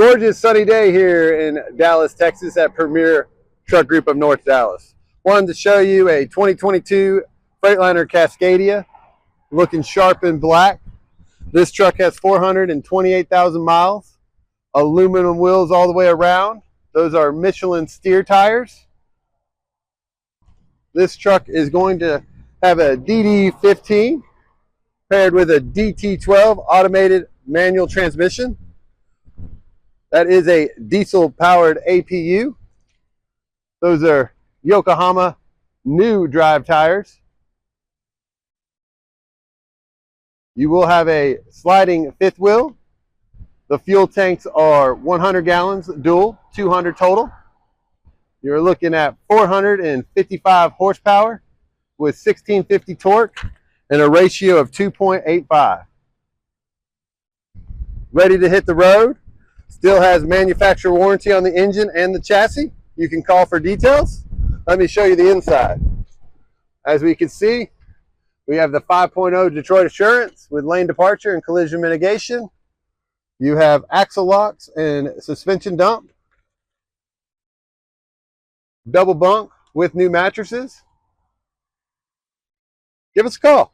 Gorgeous sunny day here in Dallas, Texas at Premier Truck Group of North Dallas. Wanted to show you a 2022 Freightliner Cascadia, looking sharp in black. This truck has 428,000 miles, aluminum wheels all the way around. Those are Michelin steer tires. This truck is going to have a DD15 paired with a DT12 automated manual transmission. That is a diesel-powered APU. Those are Yokohama new drive tires. You will have a sliding fifth wheel. The fuel tanks are 100 gallons dual, 200 total. You're looking at 455 horsepower with 1650 torque and a ratio of 2.85. Ready to hit the road. Still has manufacturer warranty on the engine and the chassis. You can call for details. Let me show you the inside. As we can see, we have the 5.0 Detroit Assurance with lane departure and collision mitigation. You have axle locks and suspension dump. Double bunk with new mattresses. Give us a call.